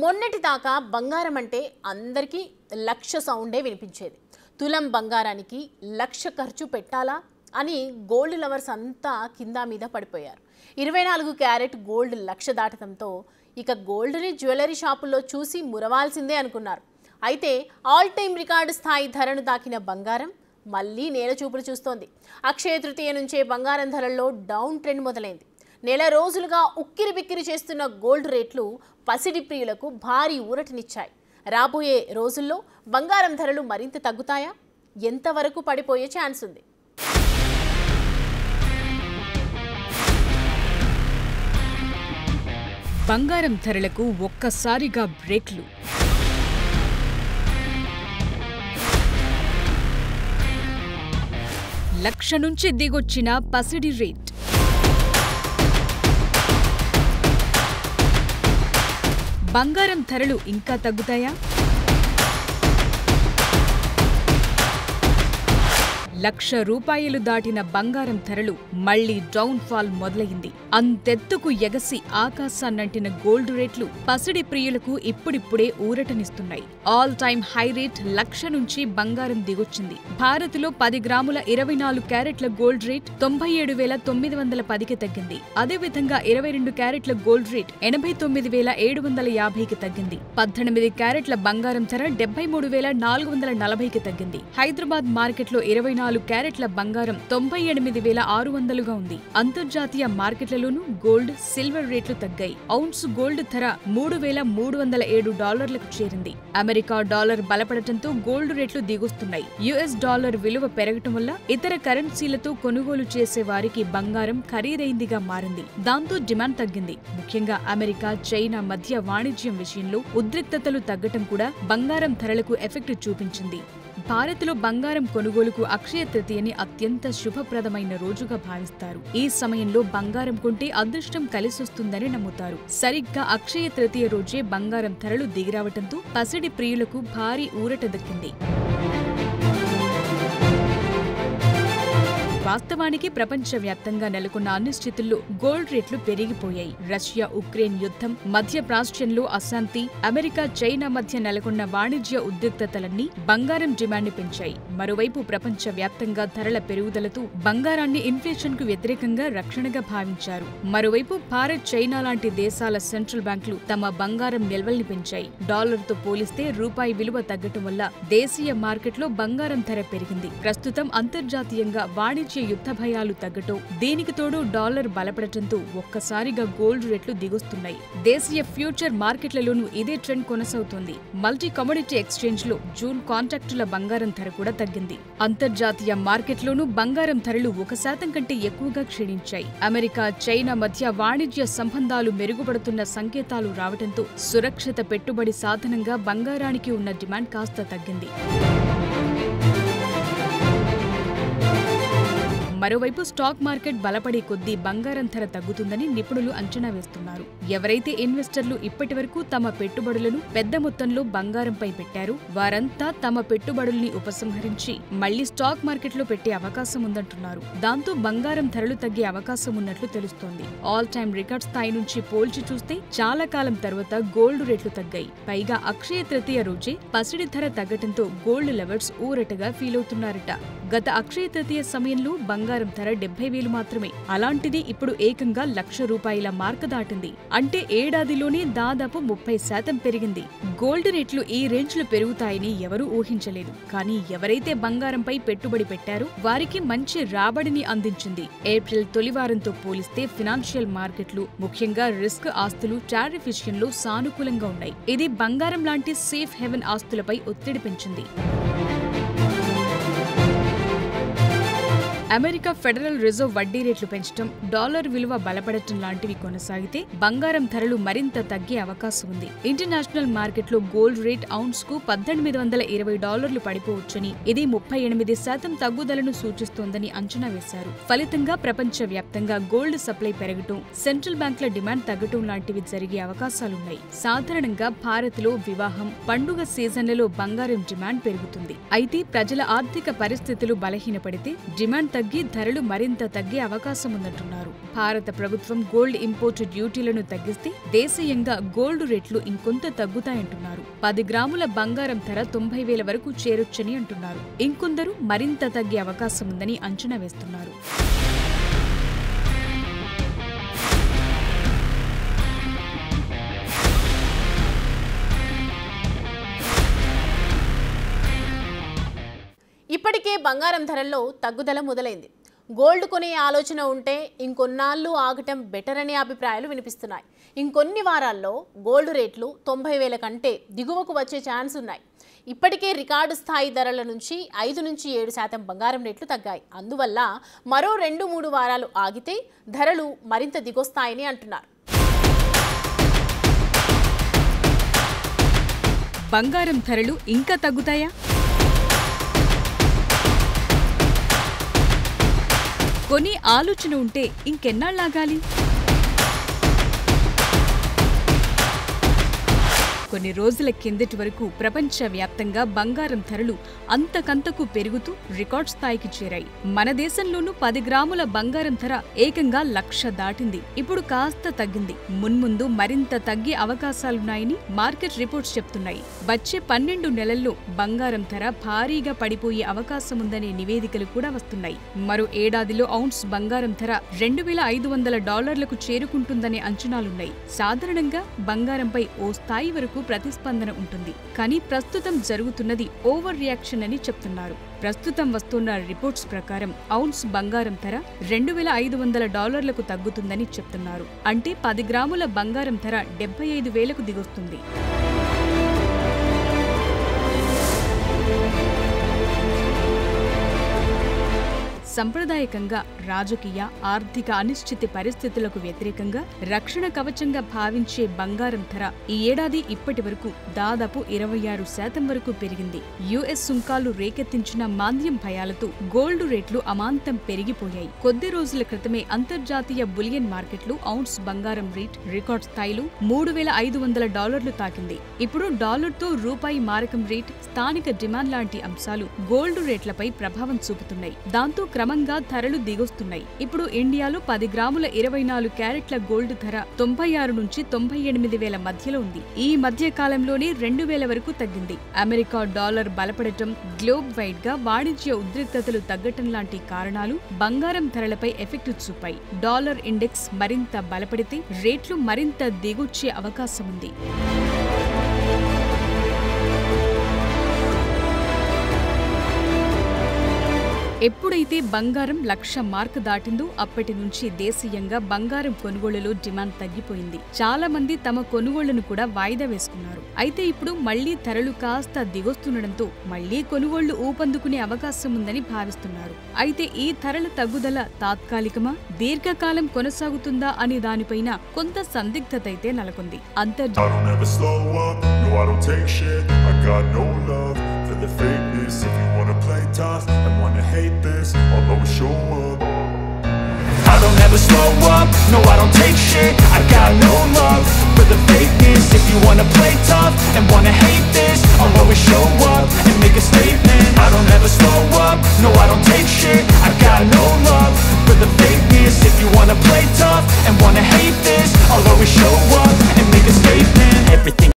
మొన్నటిదాకా బంగారం అంటే అందరికీ లక్ష సౌండే వినిపించేది. తులం బంగారానికి లక్ష ఖర్చు పెట్టాలా అని గోల్డ్ లవర్స్ అంతా కింద మీద పడిపోయారు. 24 క్యారెట్ గోల్డ్ లక్ష దాటడంతో ఇక గోల్డ్ని జ్యువెలరీ షాపుల్లో చూసి మురవాల్సిందే అనుకున్నారు. అయితే ఆల్ టైమ్ రికార్డు స్థాయి ధరను దాకిన బంగారం మళ్ళీ నేల చూపులు చూస్తోంది. అక్షయ తృతీయ నుంచే బంగారం ధరల్లో డౌన్ ట్రెండ్ మొదలైంది. నెల రోజులుగా ఉక్కిరి బిక్కిరి చేస్తున్న గోల్డ్ రేట్లు పసిడి ప్రియులకు భారీ ఊరటనిచ్చాయి. రాబోయే రోజుల్లో బంగారం ధరలు మరింత తగ్గుతాయా? ఎంతవరకు పడిపోయే ఛాన్స్ ఉంది? బంగారం ధరలకు ఒక్కసారిగా బ్రేక్లు. లక్ష నుంచి దిగొచ్చిన పసిడి రేట్. బంగారం ధరలు ఇంకా తగ్గుతాయా? ₹1,00,000 దాటిన బంగారం ధరలు మళ్లీ డౌన్ ఫాల్ మొదలైంది. అంతెత్తుకు ఎగసి ఆకాశాన్నంటిన గోల్డ్ రేట్లు పసిడి ప్రియులకు ఇప్పుడిప్పుడే ఊరటనిస్తున్నాయి. ఆల్ టైమ్ హై రేట్ 1,00,000 నుంచి బంగారం దిగొచ్చింది. భారత్లో 10 గ్రాముల 24 క్యారెట్ల గోల్డ్ రేట్ 97,910కి తగ్గింది. అదేవిధంగా 22 క్యారెట్ల గోల్డ్ రేట్ 89,750కి తగ్గింది. 18 క్యారెట్ల బంగారం ధర 73,440కి తగ్గింది. హైదరాబాద్ మార్కెట్లో 24 క్యారెట్ల బంగారం 98,600గా ఉంది. అంతర్జాతీయ మార్కెట్లలోనూ గోల్డ్, సిల్వర్ రేట్లు తగ్గాయి. ఔన్స్ గోల్డ్ ధర $3,307లకు చేరింది. అమెరికా డాలర్ బలపడటంతో గోల్డ్ రేట్లు దిగొస్తున్నాయి. యుఎస్ డాలర్ విలువ పెరగటం వల్ల ఇతర కరెన్సీలతో కొనుగోలు చేసే వారికి బంగారం ఖరీదైందిగా మారింది. దాంతో డిమాండ్ తగ్గింది. ముఖ్యంగా అమెరికా, చైనా మధ్య వాణిజ్యం విషయంలో ఉద్రిక్తతలు తగ్గటం కూడా బంగారం ధరలకు ఎఫెక్ట్ చూపించింది. భారత్లో బంగారం కొనుగోలుకు అక్షయ తృతీయని అత్యంత శుభప్రదమైన రోజుగా భావిస్తారు. ఈ సమయంలో బంగారం కొంటే అదృష్టం కలిసొస్తుందని నమ్ముతారు. సరిగ్గా అక్షయ తృతీయ రోజే బంగారం ధరలు దిగిరావటంతో పసిడి ప్రియులకు భారీ ఊరట దక్కింది. వాస్తవానికి ప్రపంచవ్యాప్తంగా నెలకొన్న అనిశ్చితుల్లో గోల్డ్ రేట్లు పెరిగిపోయాయి. రష్యా ఉక్రెయిన్ యుద్ధం, మధ్య ప్రాచ్యంలో అశాంతి, అమెరికా చైనా మధ్య నెలకొన్న వాణిజ్య ఉద్రిక్తతలన్నీ బంగారం డిమాండ్ని పెంచాయి. మరోవైపు ప్రపంచవ్యాప్తంగా ధరల పెరుగుదలతో బంగారాన్ని ఇన్ఫ్లేషన్ కు వ్యతిరేకంగా రక్షణగా భావించారు. మరోవైపు భారత్, చైనా లాంటి దేశాల సెంట్రల్ బ్యాంకులు తమ బంగారం నిల్వల్ని పెంచాయి. డాలర్తో పోలిస్తే రూపాయి విలువ తగ్గటం వల్ల దేశీయ మార్కెట్లో బంగారం ధర పెరిగింది. ప్రస్తుతం అంతర్జాతీయంగా వాణిజ్య యుద్ధ భయాలు తగ్గటం, దీనికి తోడు డాలర్ బలపడటంతో ఒక్కసారిగా గోల్డ్ రేట్లు దిగొస్తున్నాయి. దేశీయ ఫ్యూచర్ మార్కెట్లలోనూ ఇదే ట్రెండ్ కొనసాగుతోంది. మల్టీ కమోడిటీ ఎక్స్చేంజ్ లో జూన్ కాంట్రాక్టుల బంగారం ధర కూడా తగ్గింది. అంతర్జాతీయ మార్కెట్లోనూ బంగారం ధరలు 1% కంటే ఎక్కువగా క్షీణించాయి. అమెరికా, చైనా మధ్య వాణిజ్య సంబంధాలు మెరుగుపడుతున్న సంకేతాలు రావడంతో సురక్షిత పెట్టుబడి సాధనంగా బంగారానికి ఉన్న డిమాండ్ కాస్త తగ్గింది. మరోవైపు స్టాక్ మార్కెట్ బలపడే కొద్దీ బంగారం ధర తగ్గుతుందని నిపుణులు అంచనా వేస్తున్నారు. ఎవరైతే ఇన్వెస్టర్లు ఇప్పటివరకు తమ పెట్టుబడులను పెద్ద మొత్తంలో బంగారంపై పెట్టారో వారంతా తమ పెట్టుబడుల్ని ఉపసంహరించి మళ్లీ స్టాక్ మార్కెట్లో పెట్టే అవకాశం ఉందంటున్నారు. దాంతో బంగారం ధరలు తగ్గే అవకాశం ఉన్నట్లు తెలుస్తోంది. ఆల్ టైమ్ రికార్డ్ స్థాయి నుంచి పోల్చి చూస్తే చాలా కాలం తర్వాత గోల్డ్ రేట్లు తగ్గాయి. పైగా అక్షయ తృతీయ రోజే పసిడి ధర తగ్గటంతో గోల్డ్ లవర్స్ ఊరటగా ఫీల్ అవుతున్నారట. గత అక్షయ తృతీయ సమయంలో బంగారం ధర 70,000 మాత్రమే. అలాంటిది ఇప్పుడు ఏకంగా ₹1,00,000 మార్క దాటింది. అంటే ఏడాదిలోనే దాదాపు 30% పెరిగింది. గోల్డ్ రేట్లు ఈ రేంజ్ లో పెరుగుతాయని ఎవరూ ఊహించలేదు. కానీ ఎవరైతే బంగారంపై పెట్టుబడి పెట్టారో వారికి మంచి రాబడిని అందించింది. ఏప్రిల్ తొలివారంతో పోలిస్తే ఫినాన్షియల్ మార్కెట్లు, ముఖ్యంగా రిస్క్ ఆస్తులు టారిఫ్ విషయంలో సానుకూలంగా ఉన్నాయి. ఇది బంగారం లాంటి సేఫ్ హెవెన్ ఆస్తులపై ఒత్తిడి పెంచింది. అమెరికా ఫెడరల్ రిజర్వ్ వడ్డీ రేట్లు పెంచడం, డాలర్ విలువ బలపడటం లాంటివి కొనసాగితే బంగారం ధరలు మరింత తగ్గే అవకాశం ఉంది. ఇంటర్నేషనల్ మార్కెట్లో గోల్డ్ రేట్ ఔన్స్ కు $1,820 పడిపోవచ్చని, ఇది 38% తగ్గుదలను సూచిస్తోందని అంచనా వేశారు. ఫలితంగా ప్రపంచవ్యాప్తంగా గోల్డ్ సప్లై పెరగటం, సెంట్రల్ బ్యాంకుల డిమాండ్ తగ్గటం లాంటివి జరిగే అవకాశాలున్నాయి. సాధారణంగా భారత్లో వివాహం, పండుగ సీజన్లలో బంగారం డిమాండ్ పెరుగుతుంది. అయితే ప్రజల ఆర్థిక పరిస్థితులు బలహీనపడితే డిమాండ్ తగ్గి ధరలు మరింత తగ్గే అవకాశం ఉందంటున్నారు. భారత ప్రభుత్వం గోల్డ్ ఇంపోర్ట్ డ్యూటీలను తగ్గిస్తే దేశీయంగా గోల్డ్ రేట్లు ఇంకొంత తగ్గుతాయంటున్నారు. 10 గ్రాముల బంగారం ధర 90,000 వరకు చేరొచ్చని అంటున్నారు. ఇంకొందరు మరింత తగ్గే అవకాశం ఉందని అంచనా వేస్తున్నారు. ఇప్పటికే బంగారం ధరల్లో తగ్గుదల మొదలైంది. గోల్డ్ కొనే ఆలోచన ఉంటే ఇంకొన్నాళ్ళు ఆగటం బెటర్ అనే అభిప్రాయాలు వినిపిస్తున్నాయి. ఇంకొన్ని వారాల్లో గోల్డ్ రేట్లు 90,000 కంటే దిగువకు వచ్చే ఛాన్స్ ఉన్నాయి. ఇప్పటికే రికార్డు స్థాయి ధరల నుంచి 5 నుంచి 7% బంగారం రేట్లు తగ్గాయి. అందువల్ల మరో 2-3 వారాలు ఆగితే ధరలు మరింత దిగొస్తాయని అంటున్నారు. బంగారం ధరలు ఇంకా తగ్గుతాయా? కొని ఆలోచన ఉంటే ఇంకెన్నాళ్ళాగాలి? కొన్ని రోజుల కిందటి వరకు ప్రపంచవ్యాప్తంగా బంగారం ధరలు అంతకంతకు పెరుగుతూ రికార్డ్ స్థాయికి చేరాయి. మన దేశంలోనూ 10 గ్రాముల బంగారం ధర ఏకంగా 1,00,000 దాటింది. ఇప్పుడు కాస్త తగ్గింది. మున్ముందు మరింత తగ్గే అవకాశాలున్నాయని మార్కెట్ రిపోర్ట్స్ చెప్తున్నాయి. వచ్చే 12 నెలల్లో బంగారం ధర భారీగా పడిపోయే అవకాశముందనే నివేదికలు కూడా వస్తున్నాయి. మరో ఏడాదిలో ఔన్స్ బంగారం ధర $2,500లకు చేరుకుంటుందనే అంచనాలున్నాయి. సాధారణంగా బంగారంపై ఓ స్థాయి వరకు ప్రతిస్పందన ఉంటుంది. కానీ ప్రస్తుతం జరుగుతున్నది ఓవర్ రియాక్షన్ అని చెప్తున్నారు. ప్రస్తుతం వస్తున్న రిపోర్ట్స్ ప్రకారం ఔన్స్ బంగారం ధర $2,500లకు తగ్గుతుందని చెప్తున్నారు. అంటే 10 గ్రాముల బంగారం ధర 75,000కు దిగొస్తుంది. సంప్రదాయకంగా రాజకీయ, ఆర్థిక అనిశ్చితి పరిస్థితులకు వ్యతిరేకంగా రక్షణ కవచంగా భావించే బంగారం ధర ఈ ఏడాది ఇప్పటి వరకు దాదాపు 26% వరకు పెరిగింది. యుఎస్ సుంకాలు రేకెత్తించిన మాంద్యం భయాలతో గోల్డ్ రేట్లు అమాంతం పెరిగిపోయాయి. కొద్ది రోజుల క్రితమే అంతర్జాతీయ బులియన్ మార్కెట్లు ఔన్స్ బంగారం రేట్ రికార్డ్ స్థాయిలో $3,500 తాకింది. ఇప్పుడు డాలర్తో రూపాయి మారకం రేట్, స్థానిక డిమాండ్ లాంటి అంశాలు గోల్డ్ రేట్లపై ప్రభావం చూపుతున్నాయి. దాంతో క్రమంగా ధరలు దిగొస్తున్నాయి. ఇప్పుడు ఇండియాలో 10 గ్రాముల 24 క్యారెట్ల గోల్డ్ ధర 96 నుంచి 98,000 మధ్యలో ఉంది. ఈ మధ్య కాలంలోనే 2,000 వరకు తగ్గింది. అమెరికా డాలర్ బలపడటం, గ్లోబ్ వైడ్ గా వాణిజ్య ఉద్రిక్తతలు తగ్గటం లాంటి కారణాలు బంగారం ధరలపై ఎఫెక్ట్ చూపాయి. డాలర్ ఇండెక్స్ మరింత బలపడితే రేట్లు మరింత దిగొచ్చే అవకాశం ఉంది. ఎప్పుడైతే బంగారం 1,00,000 మార్క్ దాటిందో అప్పటి నుంచి దేశీయంగా బంగారం కొనుగోళ్లలో డిమాండ్ తగ్గిపోయింది. చాలా మంది తమ కొనుగోళ్లను కూడా వాయిదా వేసుకున్నారు. అయితే ఇప్పుడు మళ్లీ ధరలు కాస్త దిగొస్తుండటంతో మళ్లీ కొనుగోళ్లు ఊపందుకునే అవకాశం ఉందని భావిస్తున్నారు. అయితే ఈ ధరల తగ్గుదల తాత్కాలికమా, దీర్ఘకాలం కొనసాగుతుందా అనే దానిపైన కొంత సందిగ్ధత అయితే నెలకొంది. The fakeness, if you wanna play tough and wanna hate this, I'll always show up. I don't ever slow up, no I don't take shit. I got no love for the fakeness. If you wanna play tough and wanna hate this, I'll always show up and make